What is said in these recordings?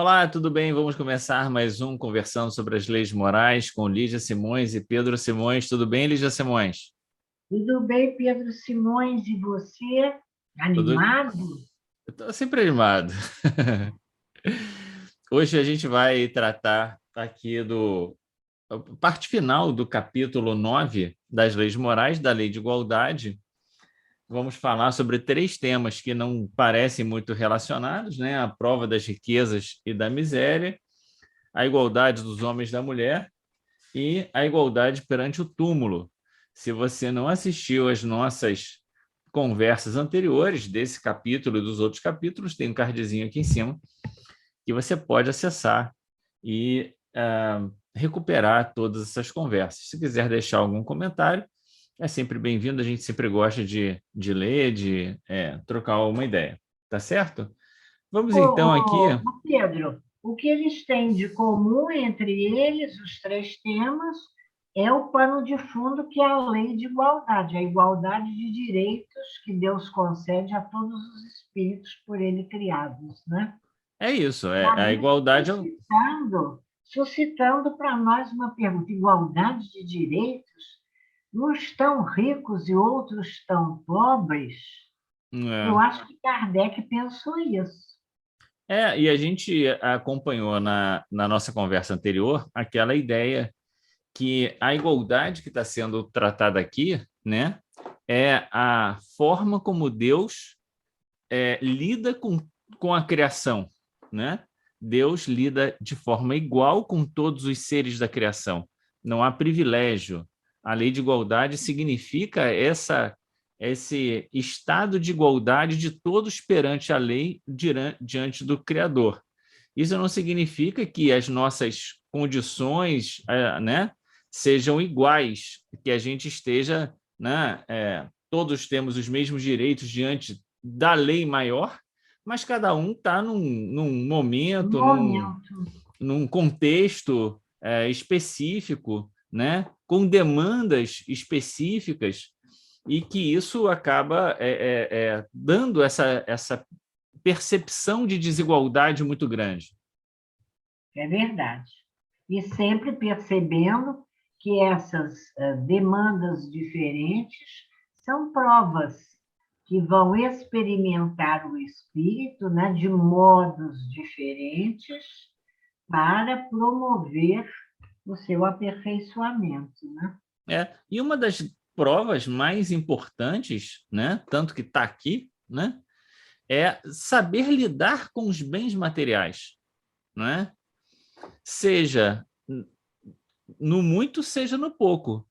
Olá, tudo bem? Vamos começar mais um Conversando sobre as Leis Morais com Lígia Simões e Pedro Simões. Tudo bem, Lígia Simões? Tudo bem, Pedro Simões, e você? Tudo... Animado? Eu estou sempre animado. Hoje a gente vai tratar aqui do a parte final do capítulo 9 das Leis Morais, da Lei de Igualdade. Vamos falar sobre três temas que não parecem muito relacionados, né? A prova das riquezas e da miséria, a igualdade dos homens e da mulher e a igualdade perante o túmulo. Se você não assistiu às nossas conversas anteriores desse capítulo e dos outros capítulos, tem um cardzinho aqui em cima que você pode acessar e recuperar todas essas conversas. Se quiser deixar algum comentário, é sempre bem-vindo. A gente sempre gosta de ler, de trocar uma ideia. Tá certo? Vamos então aqui. Pedro, o que eles têm de comum entre eles, os três temas, é o pano de fundo que é a lei de igualdade, a igualdade de direitos que Deus concede a todos os espíritos por ele criados, né? É isso, E a aí, igualdade. suscitando para nós uma pergunta: igualdade de direitos? Uns tão ricos e outros tão pobres? Eu É, acho que Kardec pensou isso. e a gente acompanhou na nossa conversa anterior aquela ideia que a igualdade que está sendo tratada aqui, né, é a forma como Deus lida com a criação, né? Deus lida de forma igual com todos os seres da criação. Não há privilégio. A lei de igualdade significa esse estado de igualdade de todos perante a lei diante do Criador. Isso não significa que as nossas condições, né, sejam iguais, que a gente esteja, né, todos temos os mesmos direitos diante da lei maior, mas cada um está num Um momento, momento. num contexto específico, né, com demandas específicas, e que isso acaba dando essa percepção de desigualdade muito grande. É verdade. E sempre percebendo que essas demandas diferentes são provas que vão experimentar o espírito, né, de modos diferentes para promover o seu aperfeiçoamento, né? E uma das provas mais importantes, né, tanto que está aqui, né, é saber lidar com os bens materiais, né? Seja no muito, seja no pouco.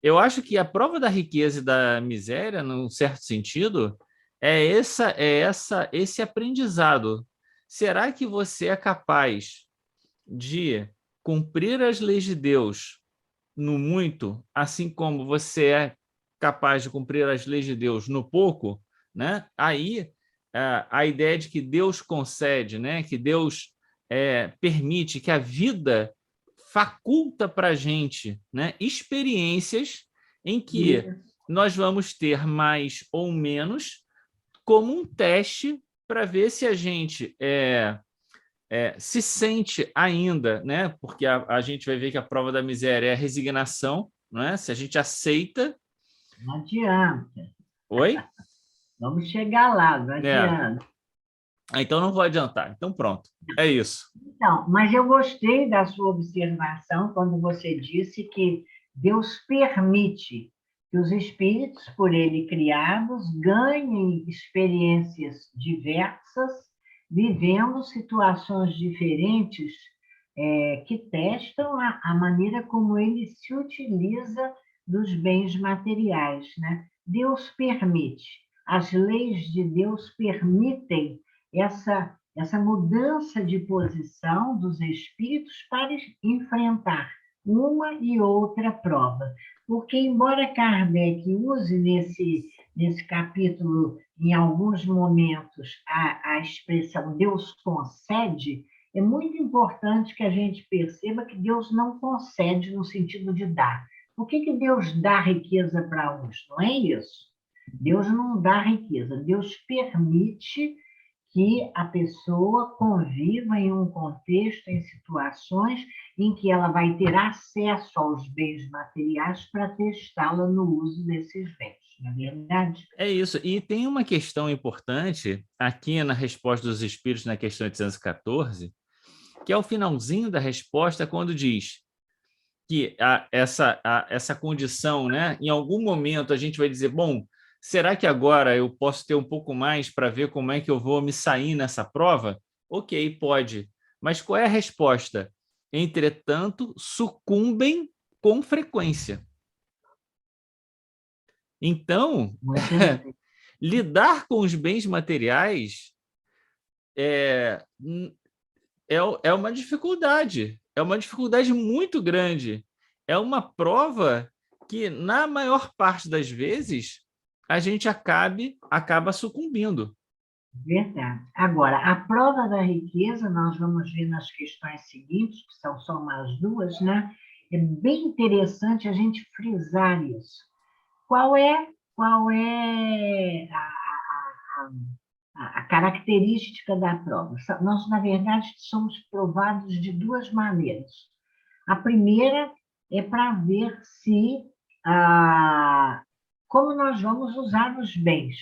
Eu acho que a prova da riqueza e da miséria, num certo sentido, esse aprendizado. Será que você é capaz de cumprir as leis de Deus no muito, assim como você é capaz de cumprir as leis de Deus no pouco, né? Aí a ideia de que Deus concede, né? Que Deus permite, que a vida faculta para a gente, né? Experiências em que Isso. nós vamos ter mais ou menos como um teste para ver se a gente se sente ainda, né? Porque a gente vai ver que a prova da miséria é a resignação, né? Se a gente aceita. Não adianta. Oi? Vamos chegar lá, não É. adianta. Então não vou adiantar. Então pronto. É isso. Então, mas eu gostei da sua observação quando você disse que Deus permite que os espíritos, por ele criados, ganhem experiências diversas, vivendo situações diferentes, que testam a maneira como ele se utiliza dos bens materiais, né? Deus permite, as leis de Deus permitem essa mudança de posição dos espíritos para enfrentar uma e outra prova. Porque, embora Kardec use nesse capítulo, em alguns momentos, a expressão Deus concede, é muito importante que a gente perceba que Deus não concede no sentido de dar. Por que Deus dá riqueza para uns? Não é isso. Deus não dá riqueza, Deus permite que a pessoa conviva em um contexto, em situações em que ela vai ter acesso aos bens materiais para testá-la no uso desses bens, não é verdade? É isso. E tem uma questão importante aqui na resposta dos espíritos, na questão 814, que é o finalzinho da resposta, quando diz que essa condição, né, em algum momento a gente vai dizer, bom, será que agora eu posso ter um pouco mais para ver como é que eu vou me sair nessa prova? Ok, pode. Mas qual é a resposta? Entretanto, sucumbem com frequência. Então, lidar com os bens materiais é, é uma dificuldade muito grande. É uma prova que, na maior parte das vezes, a gente acaba sucumbindo. Verdade. Agora, a prova da riqueza, nós vamos ver nas questões seguintes, que são só mais duas, né? É bem interessante a gente frisar isso. Qual é a característica da prova? Nós, na verdade, somos provados de duas maneiras. A primeira é para ver se, como nós vamos usar os bens.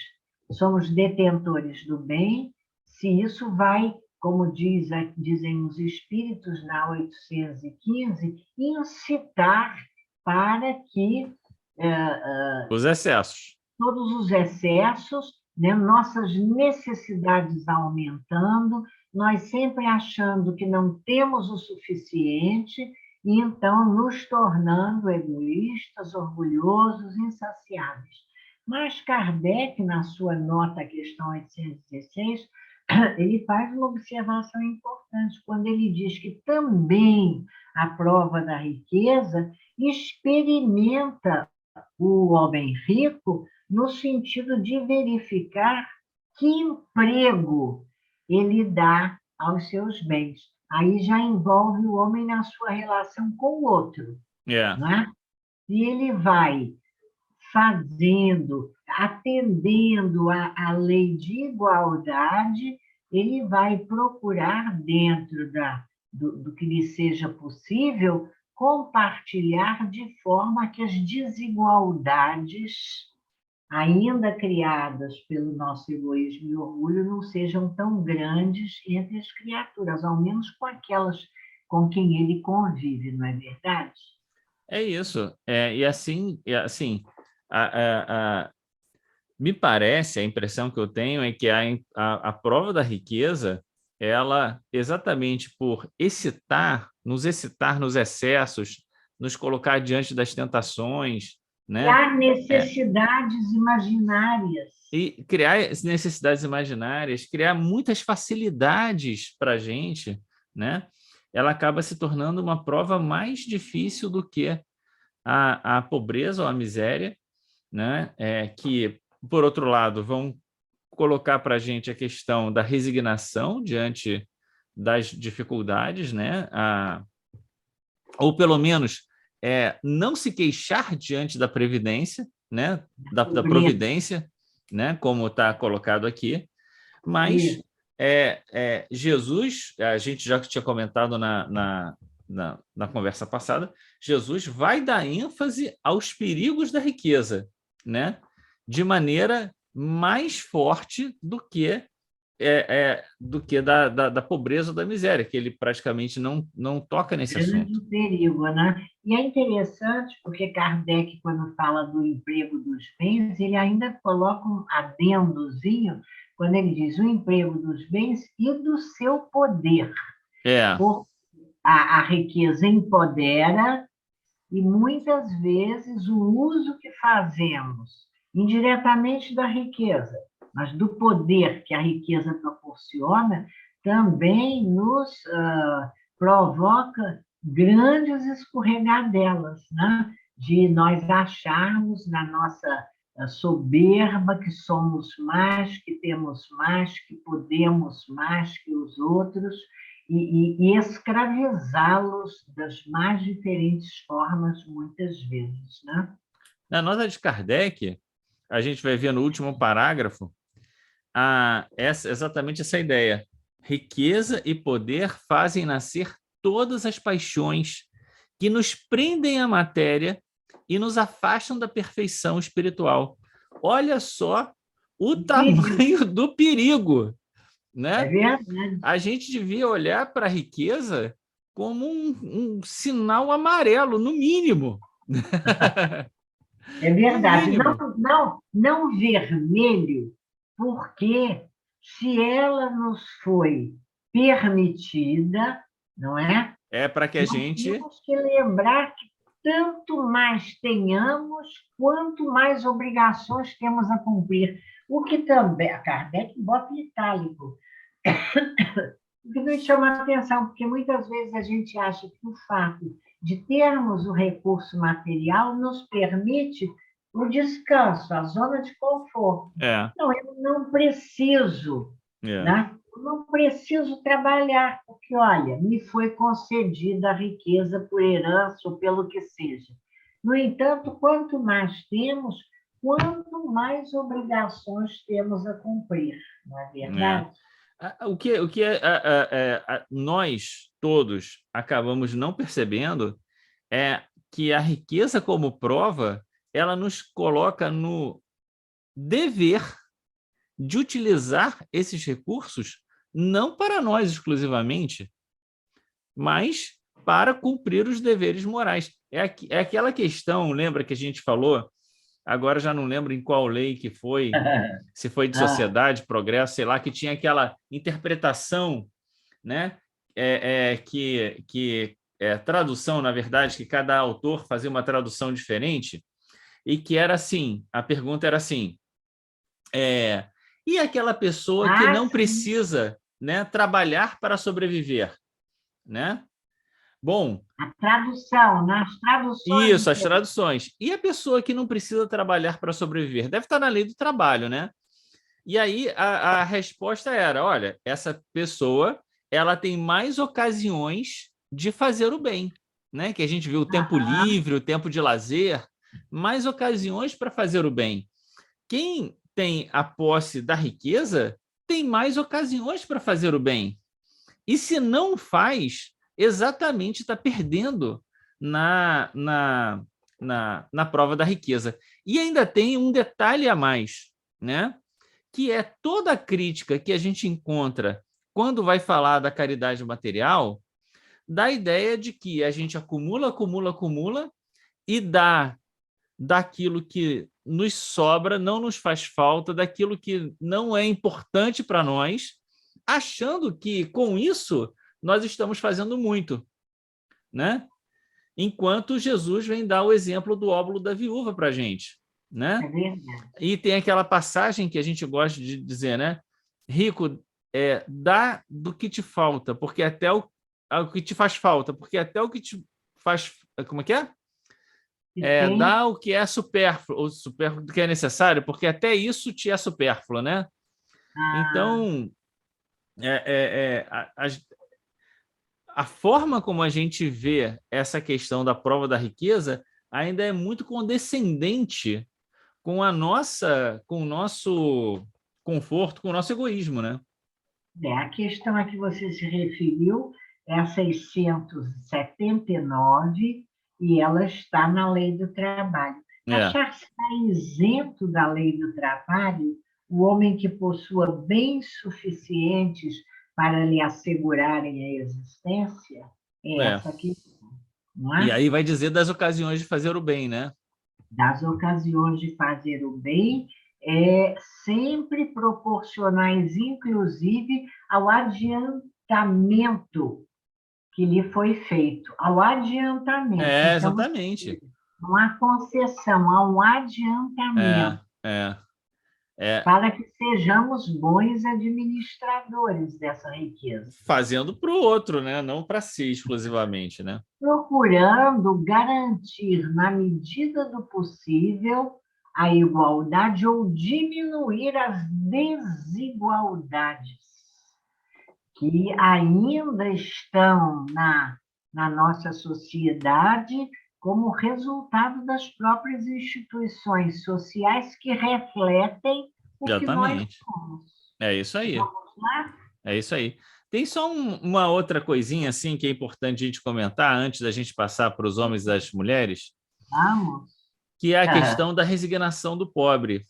Somos detentores do bem, se isso vai, como dizem os espíritos na 815, incitar para que Os excessos. todos os excessos, né, nossas necessidades aumentando, nós sempre achando que não temos o suficiente e então nos tornando egoístas, orgulhosos, insaciáveis. Mas Kardec, na sua nota, questão 816, ele faz uma observação importante quando ele diz que também a prova da riqueza experimenta o homem rico no sentido de verificar que emprego ele dá aos seus bens. Aí já envolve o homem na sua relação com o outro, É. não é? E ele vai fazendo, atendendo à lei de igualdade, ele vai procurar, dentro do que lhe seja possível, compartilhar de forma que as desigualdades ainda criadas pelo nosso egoísmo e orgulho não sejam tão grandes entre as criaturas, ao menos com aquelas com quem ele convive, não é verdade? É isso. Me parece, a impressão que eu tenho é que a prova da riqueza, ela, exatamente por nos excitar nos excessos, nos colocar diante das tentações, né? Criar necessidades imaginárias. E criar necessidades imaginárias, criar muitas facilidades para a gente, né? Ela acaba se tornando uma prova mais difícil do que a pobreza ou a miséria, né? Que, por outro lado, vão colocar para a gente a questão da resignação diante das dificuldades, né? Ou pelo menos não se queixar diante da previdência, né? Da providência, né? Como está colocado aqui, mas Jesus, a gente já tinha comentado na conversa passada, Jesus vai dar ênfase aos perigos da riqueza, né? De maneira mais forte do que da pobreza ou da miséria, que ele praticamente não toca nesse Grande assunto. perigo, né? E é interessante porque Kardec, quando fala do emprego dos bens, ele ainda coloca um adendozinho quando ele diz o emprego dos bens e do seu poder. Por a riqueza empodera e muitas vezes o uso que fazemos indiretamente da riqueza, mas do poder que a riqueza proporciona, também nos provoca grandes escorregadelas, né? De nós acharmos na nossa soberba que somos mais, que temos mais, que podemos mais que os outros, e escravizá-los das mais diferentes formas, muitas vezes, né? Na nota de Kardec, a gente vai ver no último parágrafo exatamente essa ideia. Riqueza e poder fazem nascer todas as paixões que nos prendem à matéria e nos afastam da perfeição espiritual. Olha só o tamanho do perigo, É né? verdade. A gente devia olhar para a riqueza como um sinal amarelo, no mínimo. É No verdade. Não, mínimo. não, não vermelho, porque se ela nos foi permitida, não é? É para que a Nós gente... temos que lembrar que tanto mais tenhamos, quanto mais obrigações temos a cumprir. O que também, a Kardec bota em itálico, o que me chama a atenção, porque muitas vezes a gente acha que o fato de termos o recurso material nos permite o descanso, a zona de conforto. É, Não, eu não preciso, é, né? Eu não preciso trabalhar, porque, olha, me foi concedida a riqueza por herança ou pelo que seja. No entanto, quanto mais temos, quanto mais obrigações temos a cumprir, não é é. verdade? Nós todos acabamos não percebendo é que a riqueza como prova, ela nos coloca no dever de utilizar esses recursos não para nós exclusivamente, mas para cumprir os deveres morais. É aquela questão, lembra que a gente falou, agora já não lembro em qual lei que foi, se foi de Ah, sociedade, progresso, sei lá, que tinha aquela interpretação, né? Tradução, na verdade, que cada autor fazia uma tradução diferente, e que era assim, a pergunta era assim, e aquela pessoa que não sim. precisa, né, trabalhar para sobreviver, né? Bom, A tradução, nas traduções isso, as diferentes. traduções. E a pessoa que não precisa trabalhar para sobreviver? Deve estar na lei do trabalho, né? E aí a resposta era, olha, essa pessoa ela tem mais ocasiões de fazer o bem, né? Que a gente viu o tempo Aham. livre, o tempo de lazer, mais ocasiões para fazer o bem. Quem tem a posse da riqueza tem mais ocasiões para fazer o bem. E se não faz, exatamente está perdendo na prova da riqueza. E ainda tem um detalhe a mais, né? Que é toda a crítica que a gente encontra quando vai falar da caridade material, dá a ideia de que a gente acumula, acumula, acumula e dá daquilo que nos sobra, não nos faz falta, daquilo que não é importante para nós, achando que com isso nós estamos fazendo muito, né? Enquanto Jesus vem dar o exemplo do óbolo da viúva para a gente, É né? verdade. E tem aquela passagem que a gente gosta de dizer, né? Rico, dá do que te falta, porque até o que te faz falta, porque até o que te faz... Como é que é? E tem. Dá o que é supérfluo, o que é necessário, porque até isso te é supérfluo, né? Ah, Então, a forma como a gente vê essa questão da prova da riqueza ainda é muito condescendente com o nosso conforto, com o nosso egoísmo, né? a questão a que você se referiu é a 679 e ela está na Lei do Trabalho. É, Achar-se isento da Lei do Trabalho o homem que possua bens suficientes para lhe assegurarem a existência é é. essa questão, não E é? aí vai dizer das ocasiões de fazer o bem, né? Das ocasiões de fazer o bem, é, sempre proporcionais, inclusive, ao adiantamento que lhe foi feito, ao adiantamento. Então, Exatamente. não há concessão, há um É, adiantamento é, é. para que sejamos bons administradores dessa riqueza, Fazendo para o outro, né? Não para si exclusivamente, né? procurando garantir, na medida do possível, a igualdade ou diminuir as desigualdades que ainda estão na nossa sociedade como resultado das próprias instituições sociais que refletem o que nós Exatamente. somos. É isso aí. Vamos lá? É isso aí. Tem só uma outra coisinha assim que é importante a gente comentar antes da gente passar para os homens e das mulheres, Vamos. que é a questão da resignação do pobre,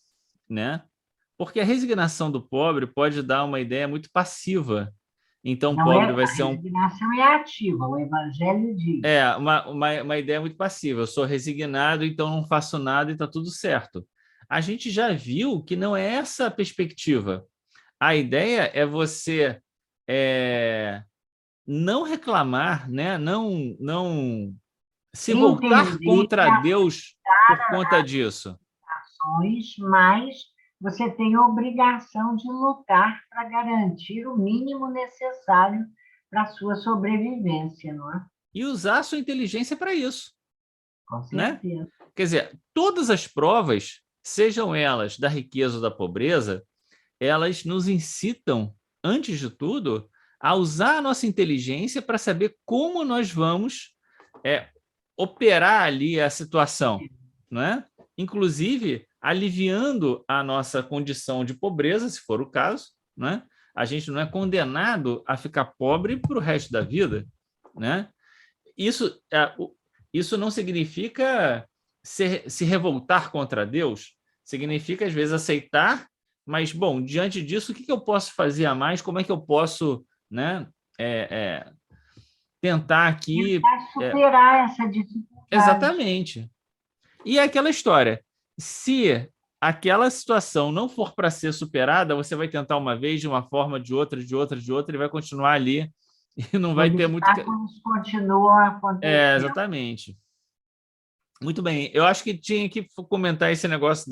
né? Porque a resignação do pobre pode dar uma ideia muito passiva. Então, o Não é, pobre vai a ser resignação é ativa, o Evangelho diz. uma ideia muito passiva. Eu sou resignado, então não faço nada e está tudo certo. A gente já viu que não é essa a perspectiva. A ideia é você é, não reclamar, né? Não se voltar Entender contra Deus por conta disso. ações, mas você tem a obrigação de lutar para garantir o mínimo necessário para a sua sobrevivência, não é? E usar a sua inteligência para isso, Com né? certeza. Quer dizer, todas as provas, sejam elas da riqueza ou da pobreza, elas nos incitam, antes de tudo, a usar a nossa inteligência para saber como nós vamos operar ali a situação, né? Inclusive aliviando a nossa condição de pobreza, se for o caso, né? A gente não é condenado a ficar pobre para o resto da vida, né? Isso, isso não significa se revoltar contra Deus, significa, às vezes, aceitar, mas, bom, diante disso, o que eu posso fazer a mais? Como é que eu posso, né, tentar aqui... Tentar superar essa dificuldade. Exatamente. E é aquela história, se aquela situação não for para ser superada, você vai tentar uma vez, de uma forma, de outra, e vai continuar ali, e não vai ter muito... Obstáculos continuam acontecendo. Exatamente. Muito bem. Eu acho que tinha que comentar esse negócio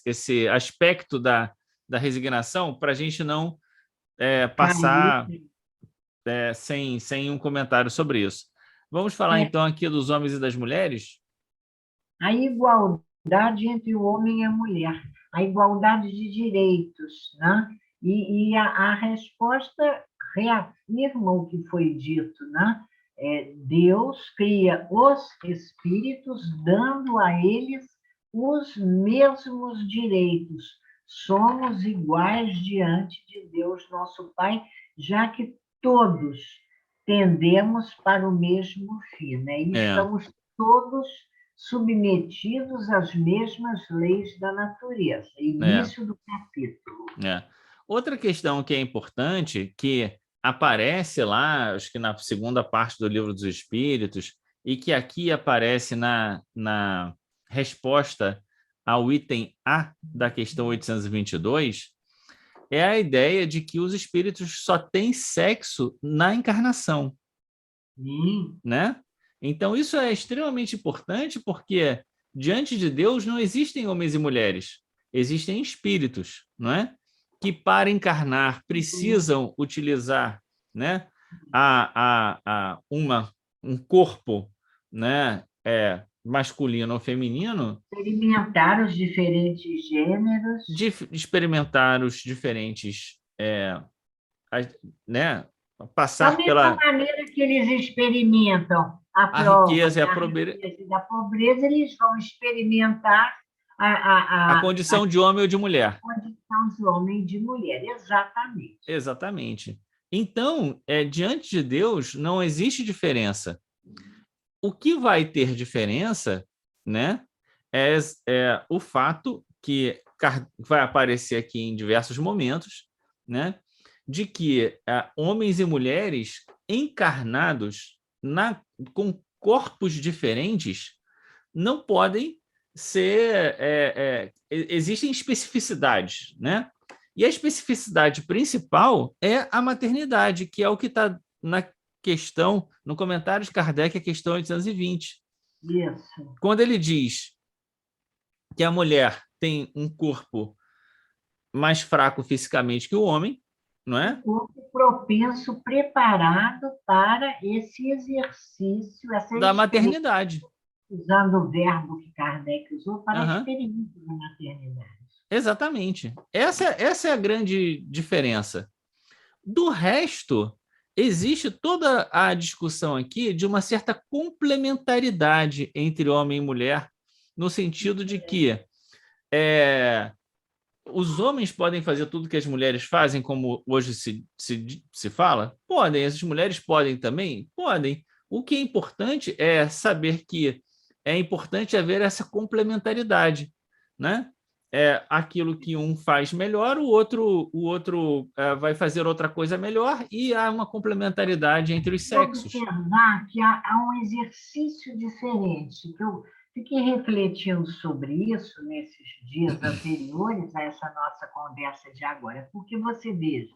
esse aspecto da resignação para a gente não passar sem um comentário sobre isso. Vamos falar, então, aqui dos homens e das mulheres? A igualdade entre o homem e a mulher, a igualdade de direitos, né? E a resposta reafirma o que foi dito, né? Deus cria os espíritos, dando a eles os mesmos direitos. Somos iguais diante de Deus, nosso Pai, já que todos tendemos para o mesmo fim, né? E estamos todos submetidos às mesmas leis da natureza. Início do capítulo. Outra questão que é importante, que aparece lá, acho que na segunda parte do Livro dos Espíritos, e que aqui aparece na resposta ao item A da questão 822, é a ideia de que os espíritos só têm sexo na encarnação, né? Então, isso é extremamente importante porque, diante de Deus, não existem homens e mulheres, existem espíritos, não é? Que, para encarnar, precisam utilizar, né, um corpo, né, masculino ou feminino, experimentar os diferentes gêneros, experimentar os diferentes, né, passar da mesma pela maneira que eles experimentam a riqueza e a pobreza, da pobreza, eles vão experimentar a condição de homem ou de mulher. Condição de homem e de mulher, exatamente. Exatamente. Então, diante de Deus, não existe diferença. O que vai ter diferença, né, é o fato que vai aparecer aqui em diversos momentos, né, de que homens e mulheres encarnados com corpos diferentes não podem ser... existem especificidades, né? E a especificidade principal é a maternidade, que é o que está na questão, no comentário de Kardec, a questão 820. Isso. Quando ele diz que a mulher tem um corpo mais fraco fisicamente que o homem, não é? Um corpo propenso, preparado para esse exercício, da maternidade. Usando o verbo que Kardec usou, para a experiência da maternidade. Exatamente. Essa é a grande diferença. Do resto, existe toda a discussão aqui de uma certa complementaridade entre homem e mulher, no sentido de que os homens podem fazer tudo que as mulheres fazem, como hoje se fala? Podem. As mulheres podem também? Podem. O que é importante é saber que é importante haver essa complementaridade, né? É aquilo que um faz melhor, o outro vai fazer outra coisa melhor e há uma complementaridade entre os sexos. Observar que há um exercício diferente, que eu fiquei refletindo sobre isso nesses dias anteriores a essa nossa conversa de agora, porque você veja,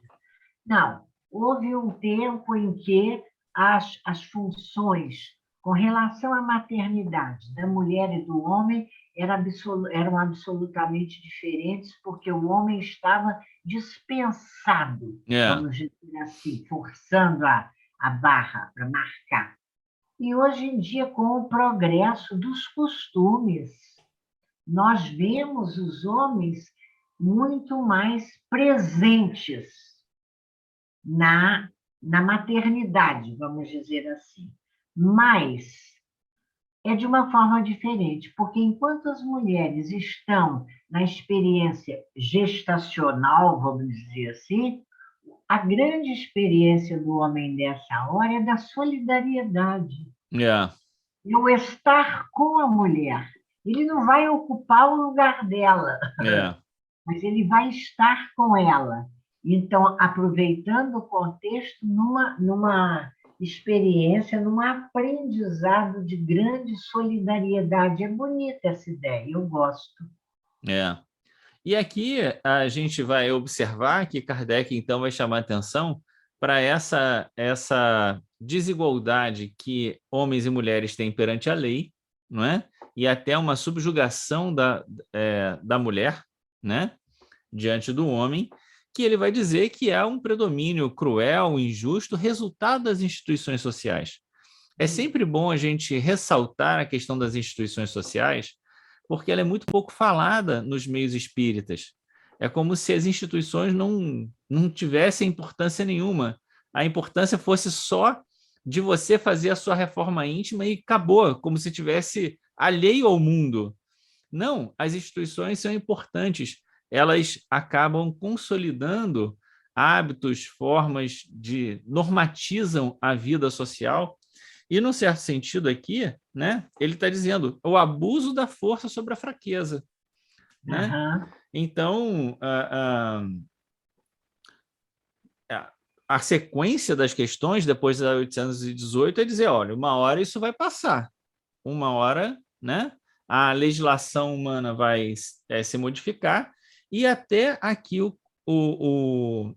não, houve um tempo em que as funções com relação à maternidade da mulher e do homem eram absolutamente diferentes, porque o homem estava dispensado, É, vamos dizer assim, forçando a barra para marcar. E hoje em dia, com o progresso dos costumes, nós vemos os homens muito mais presentes na, na maternidade, vamos dizer assim. Mas é de uma forma diferente, porque enquanto as mulheres estão na experiência gestacional, vamos dizer assim, a grande experiência do homem dessa hora é da solidariedade, é, é o estar com a mulher. Ele não vai ocupar o lugar dela, é, mas ele vai estar com ela. Então, aproveitando o contexto numa experiência, num aprendizado de grande solidariedade. É bonita essa ideia, eu gosto. é. E aqui a gente vai observar que Kardec, então, vai chamar atenção para essa desigualdade que homens e mulheres têm perante a lei, não é? E até uma subjugação da mulher, né? Diante do homem, que ele vai dizer que há um predomínio cruel, injusto, resultado das instituições sociais. É sempre bom a gente ressaltar a questão das instituições sociais, porque ela é muito pouco falada nos meios espíritas. É como se as instituições não tivessem importância nenhuma. A importância fosse só de você fazer a sua reforma íntima e acabou, como se tivesse alheio ao mundo. Não, as instituições são importantes. Elas acabam consolidando hábitos, formas de normatizam a vida social. E, num certo sentido aqui, né, ele está dizendo o abuso da força sobre a fraqueza. Né? Uhum. Então, a sequência das questões, depois da 818, é dizer, olha, uma hora isso vai passar. Uma hora, né, a legislação humana vai se modificar e até aqui o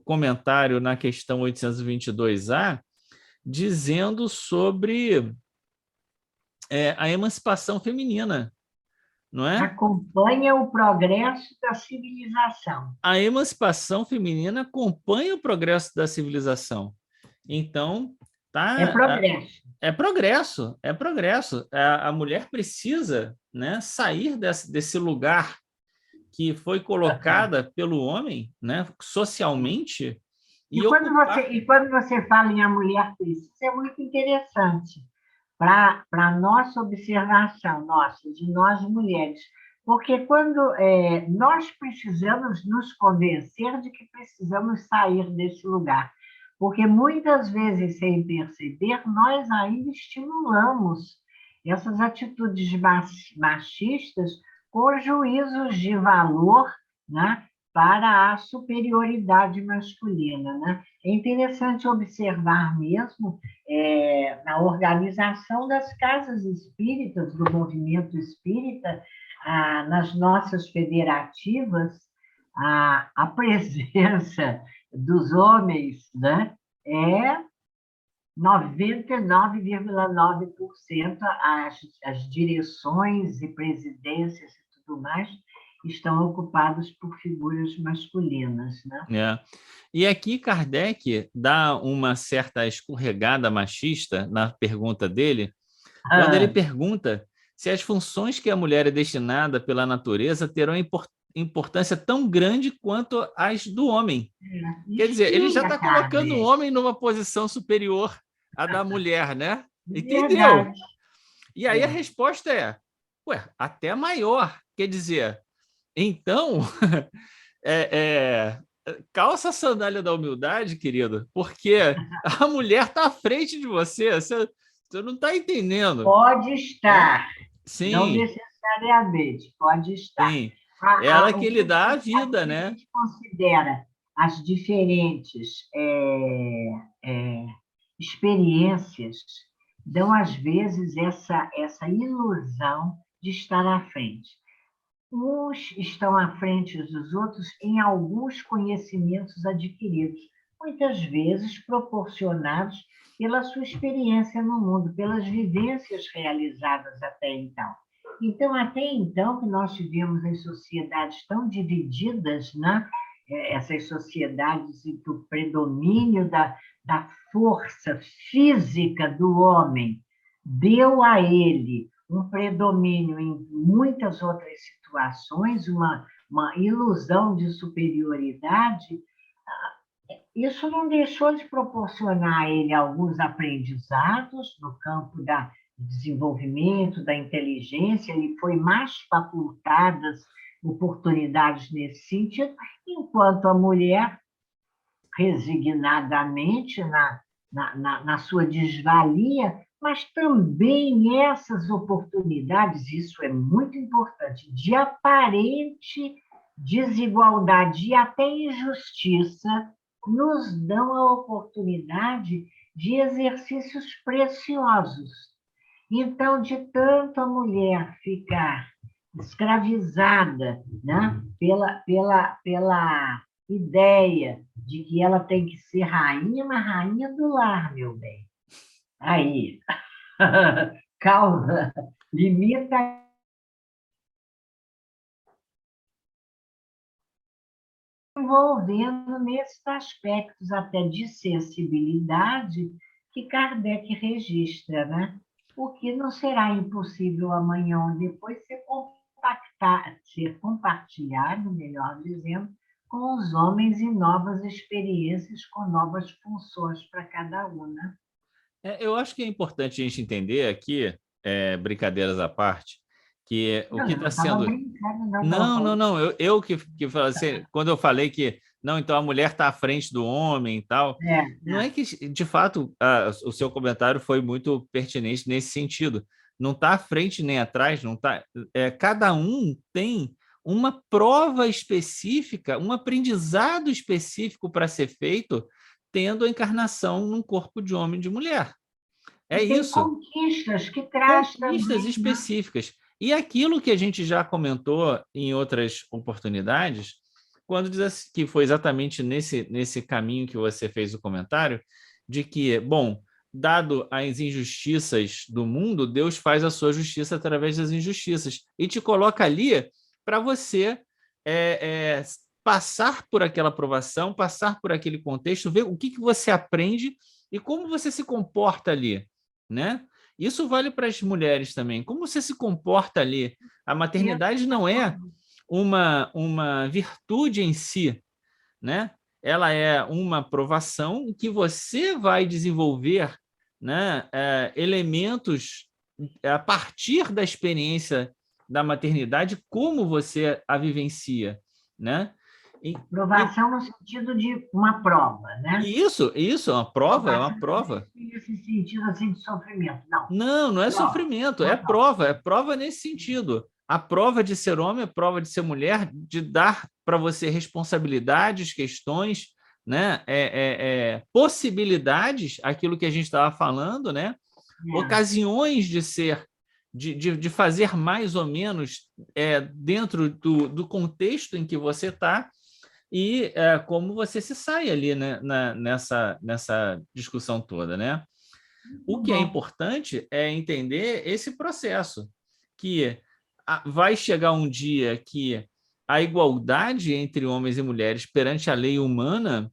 comentário na questão 822A dizendo sobre a emancipação feminina, não é? Acompanha o progresso da civilização. A emancipação feminina acompanha o progresso da civilização. Então, É progresso. é progresso, é progresso. A mulher precisa, né, sair desse lugar que foi colocada pelo homem, né, socialmente, E e ocupar. quando você fala em a mulher precisa, é muito interessante para a nossa observação, nossa, de nós mulheres. Porque quando nós precisamos nos convencer de que precisamos sair desse lugar. Porque muitas vezes, sem perceber, nós ainda estimulamos essas atitudes machistas com juízos de valor, né, para a superioridade masculina. Né? É interessante observar mesmo na organização das casas espíritas, do movimento espírita, nas nossas federativas, a presença dos homens, né, é 99,9%. As direções e presidências e tudo mais estão ocupadas por figuras masculinas. Né? E aqui Kardec dá uma certa escorregada machista na pergunta dele, quando ele pergunta se as funções que a mulher é destinada pela natureza terão importância tão grande quanto as do homem. Quer dizer, ele já está colocando o homem numa posição superior à da mulher, né? Entendeu? Verdade. E aí a resposta é, até maior. Quer dizer, Então, é, calça a sandália da humildade, querido, porque a mulher está à frente de você, você não está entendendo, Pode né? estar, não Sim, necessariamente, pode estar. sim. Ela que O lhe que, dá a o vida, que a né? gente considera as diferentes experiências dão, às vezes, essa ilusão de estar à frente. Uns estão à frente dos outros em alguns conhecimentos adquiridos, muitas vezes proporcionados pela sua experiência no mundo, pelas vivências realizadas até então. Então, até então, que nós tivemos em sociedades tão divididas, né? Essas sociedades em que o predomínio da força física do homem deu a ele um predomínio em muitas outras situações, uma ilusão de superioridade, isso não deixou de proporcionar a ele alguns aprendizados no campo da desenvolvimento, da inteligência, ele foi mais facultadas oportunidades nesse sentido, enquanto a mulher, resignadamente na sua desvalia, mas também essas oportunidades, isso é muito importante, de aparente desigualdade e até injustiça, nos dão a oportunidade de exercícios preciosos. Então, de tanto a mulher ficar escravizada, né, pela ideia de que ela tem que ser rainha, mas rainha do lar, meu bem. Aí, calma, limita envolvendo nesses aspectos até de sensibilidade que Kardec registra, né? O que não será impossível amanhã ou depois ser compartilhado, melhor dizendo, com os homens em novas experiências, com novas funções para cada um, né? Eu acho que é importante a gente entender aqui, brincadeiras à parte, que o Não, que eu não está estava sendo. brincando, não estava Não, não, falando. não. Eu que falei assim, quando eu falei que não, então a mulher está à frente do homem e tal, não é que, de fato, o seu comentário foi muito pertinente nesse sentido. Não está à frente nem atrás, não tá. Cada um tem uma prova específica, um aprendizado específico para ser feito, tendo a encarnação num corpo de homem e de mulher. E É tem isso, conquistas que traz conquistas também, né? específicas. E aquilo que a gente já comentou em outras oportunidades, quando diz que foi exatamente nesse caminho que você fez o comentário, de que, bom, dado as injustiças do mundo, Deus faz a sua justiça através das injustiças e te coloca ali para você passar por aquela provação, passar por aquele contexto, ver o que você aprende e como você se comporta ali, né? Isso vale para as mulheres também. Como você se comporta ali? A maternidade não é uma virtude em si, né? Ela é uma provação que você vai desenvolver, né, elementos a partir da experiência da maternidade, como você a vivencia, né? E Aprovação no sentido de uma prova, né? isso é uma Aprovação prova. nesse sentido assim, de sofrimento. Não, Não, não é prova, sofrimento, uma prova. é prova nesse sentido. A prova de ser homem, a prova de ser mulher, de dar para você responsabilidades, questões, né? Possibilidades, aquilo que a gente estava falando, né? É. Ocasiões de ser, de fazer mais ou menos dentro do contexto em que você está e como você se sai ali, né? Nessa discussão toda, né? O Muito que é bom. importante é entender esse processo, que vai chegar um dia que a igualdade entre homens e mulheres perante a lei humana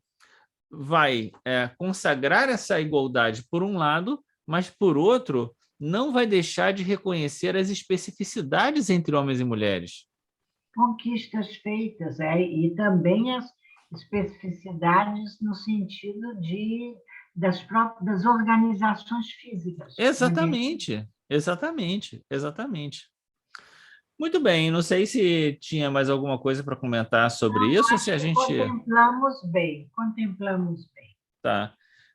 vai consagrar essa igualdade por um lado, mas por outro, não vai deixar de reconhecer as especificidades entre homens e mulheres. Conquistas feitas, e também as especificidades no sentido das organizações físicas. Exatamente, exatamente, exatamente. Muito bem, não sei se tinha mais alguma coisa para comentar sobre isso, ou se Acho a que gente... contemplamos bem, contemplamos bem. Tá.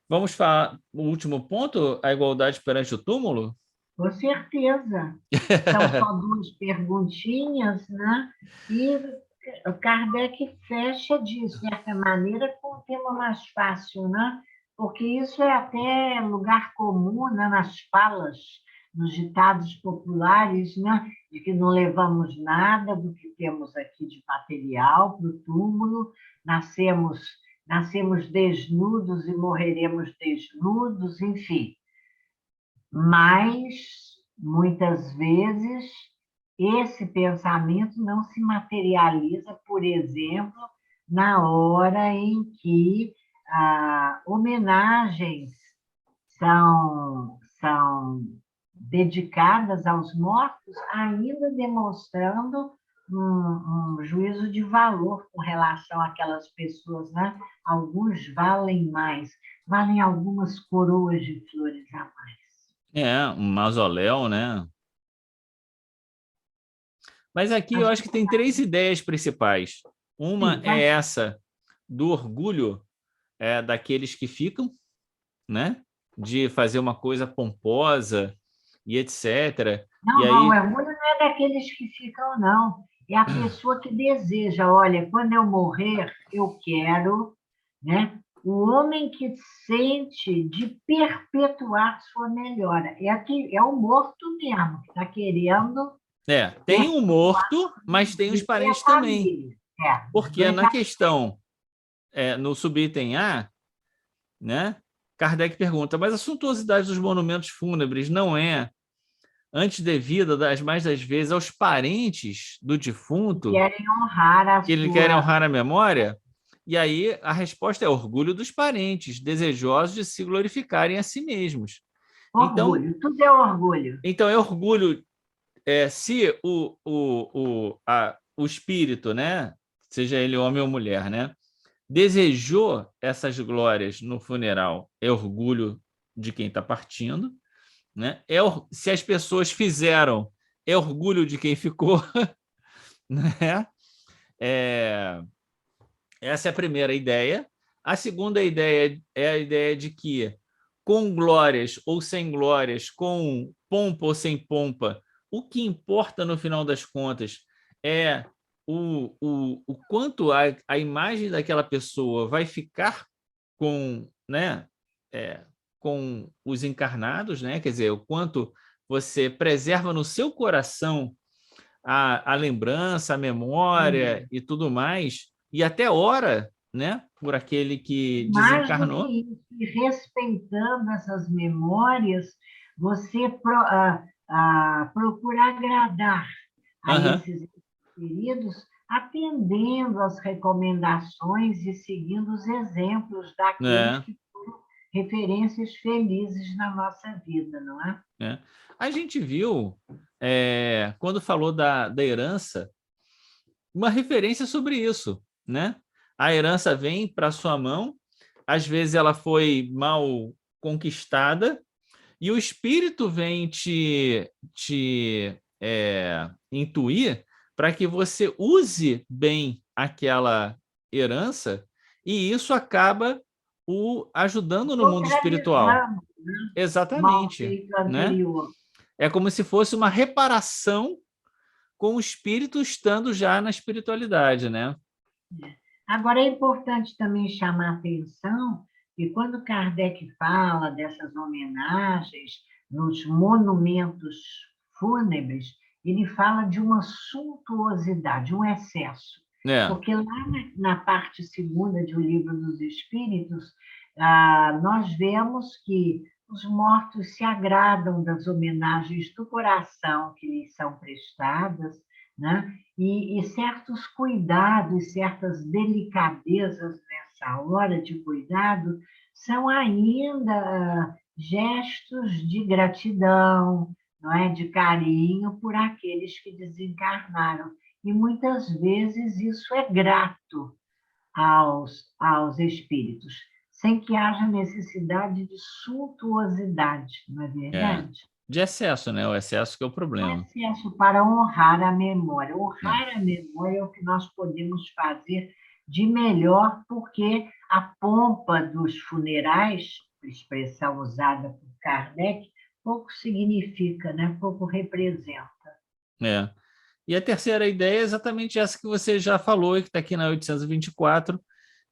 Vamos falar o último ponto, a igualdade perante o túmulo? Com certeza. São só duas perguntinhas, né? E o Kardec fecha, de certa maneira, com um tema mais fácil, né? Porque isso é até lugar comum, né? Nas falas, nos ditados populares, né? De que não levamos nada do que temos aqui de material para o túmulo, nascemos, nascemos desnudos e morreremos desnudos, enfim. Mas, muitas vezes, esse pensamento não se materializa, por exemplo, na hora em que homenagens são dedicadas aos mortos, ainda demonstrando um juízo de valor com relação àquelas pessoas, né? Alguns valem mais, valem algumas coroas de flores a mais. É, um mausoléu, né? Mas aqui eu Mas, acho que tem três ideias principais. Uma sim, é vai. essa do orgulho daqueles que ficam, né? De fazer uma coisa pomposa e etc. E Não, não, o aí, orgulho não é daqueles que ficam, não. É a pessoa que deseja, olha, quando eu morrer, eu quero, né? O homem que sente de perpetuar sua melhora. É o morto mesmo, que está querendo tem o morto, mas tem os viver a parentes também. família. É, os Porque dois na aspectos. questão, no subitem A, né? Kardec pergunta, mas a suntuosidade dos monumentos fúnebres não é antes devida, das mais das vezes, aos parentes do Que defunto, querem honrar a que eles querem sua. honrar a memória? E aí a resposta é orgulho dos parentes, desejosos de se glorificarem a si mesmos. Então, Orgulho, tudo é orgulho. então é orgulho, se o espírito, né, seja ele homem ou mulher, né, desejou essas glórias no funeral, é orgulho de quem está partindo, né? Se as pessoas fizeram, é orgulho de quem ficou, né? É, essa é a primeira ideia. A segunda ideia é a ideia de que, com glórias ou sem glórias, com pompa ou sem pompa, o que importa no final das contas é o quanto a imagem daquela pessoa vai ficar com, né, com os encarnados, né? Quer dizer, o quanto você preserva no seu coração a lembrança, a memória e tudo mais, e até ora, né, por aquele que Mais do que desencarnou. isso, e respeitando essas memórias, você procura agradar a Aham, esses queridos, atendendo às recomendações e seguindo os exemplos daqueles né, que foram referências felizes na nossa vida, não é? né. A gente viu, quando falou da herança, uma referência sobre isso, né? A herança vem para sua mão, às vezes ela foi mal conquistada, e o espírito vem te intuir para que você use bem aquela herança, e isso acaba o ajudando no mundo espiritual. Neutralizando o mal Exatamente, feito né? anterior. É como se fosse uma reparação com o espírito estando já na espiritualidade, né? Agora, é importante também chamar a atenção que quando Kardec fala dessas homenagens nos monumentos fúnebres, ele fala de uma suntuosidade, um excesso. É, Porque lá na parte segunda de O Livro dos Espíritos, nós vemos que os mortos se agradam das homenagens do coração que lhes são prestadas, né? E certos cuidados, certas delicadezas nessa hora de cuidado são ainda gestos de gratidão, não é? De carinho por aqueles que desencarnaram. E muitas vezes isso é grato aos espíritos, sem que haja necessidade de suntuosidade, não é é. verdade? de excesso, né? O excesso que é o problema. Excesso para honrar a memória. Honrar a memória é o que nós podemos fazer de melhor, porque a pompa dos funerais, expressão usada por Kardec, pouco significa, né? Pouco representa. É. E a terceira ideia é exatamente essa que você já falou e que está aqui na 824,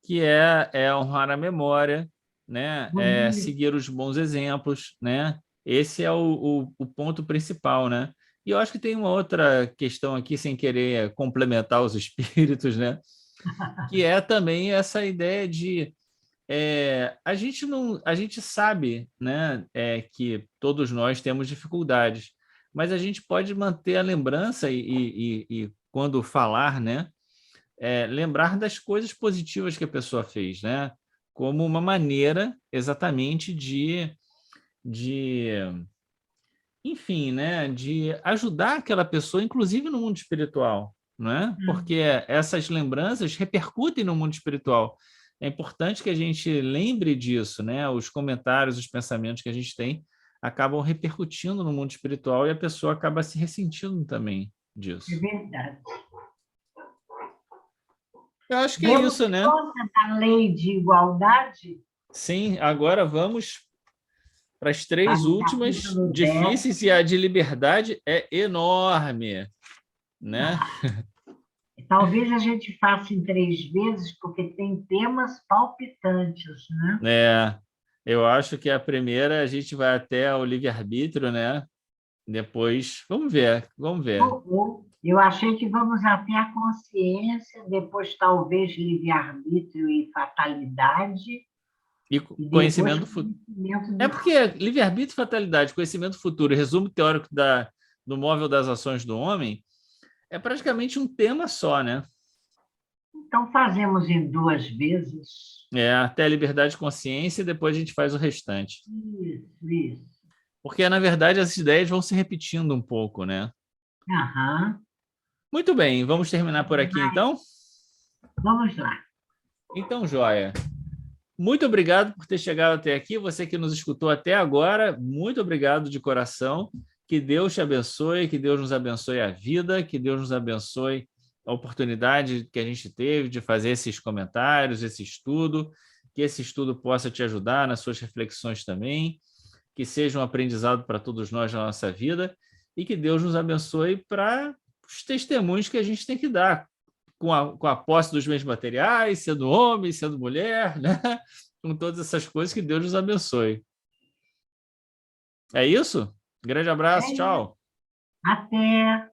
que é honrar a memória, né? É Bonito. seguir os bons exemplos, né? Esse é o ponto principal, né? E eu acho que tem uma outra questão aqui, sem querer complementar os espíritos, né? Que é também essa ideia de a gente não, a gente sabe, né, que todos nós temos dificuldades, mas a gente pode manter a lembrança e quando falar, né, lembrar das coisas positivas que a pessoa fez, né, como uma maneira exatamente de enfim, né, de ajudar aquela pessoa, inclusive no mundo espiritual, né? Porque essas lembranças repercutem no mundo espiritual. É importante que a gente lembre disso, né? Os comentários, os pensamentos que a gente tem acabam repercutindo no mundo espiritual e a pessoa acaba se ressentindo também É disso. verdade. Eu acho que é Demos isso, né? conta da lei de igualdade, Sim, agora vamos para as está três no últimas capítulo 10. difíceis e a de liberdade é enorme, né? Talvez a gente faça em 3 vezes, porque tem temas palpitantes, né? Eu acho que a primeira a gente vai até o livre-arbítrio, né? Depois, vamos ver, vamos ver. Eu achei que vamos até a consciência, depois talvez livre-arbítrio e fatalidade, E e depois conhecimento futuro. conhecimento É do... porque livre-arbítrio e fatalidade, conhecimento futuro e resumo teórico do móvel das ações do homem é praticamente um tema só, né? Então, fazemos em 2 vezes. Até a liberdade de consciência e depois a gente faz o restante. Isso, isso. Porque, na verdade, as ideias vão se repetindo um pouco, né? Aham. Muito bem, vamos terminar por aqui então? Vamos lá. Então, joia. Muito obrigado por ter chegado até aqui. Você que nos escutou até agora, muito obrigado de coração. Que Deus te abençoe, que Deus nos abençoe a vida, que Deus nos abençoe a oportunidade que a gente teve de fazer esses comentários, esse estudo, que esse estudo possa te ajudar nas suas reflexões também, que seja um aprendizado para todos nós na nossa vida e que Deus nos abençoe para os testemunhos que a gente tem que dar com a posse dos bens materiais, sendo homem, sendo mulher, né? Com todas essas coisas, que Deus nos abençoe. É isso? Grande abraço, tchau. Até.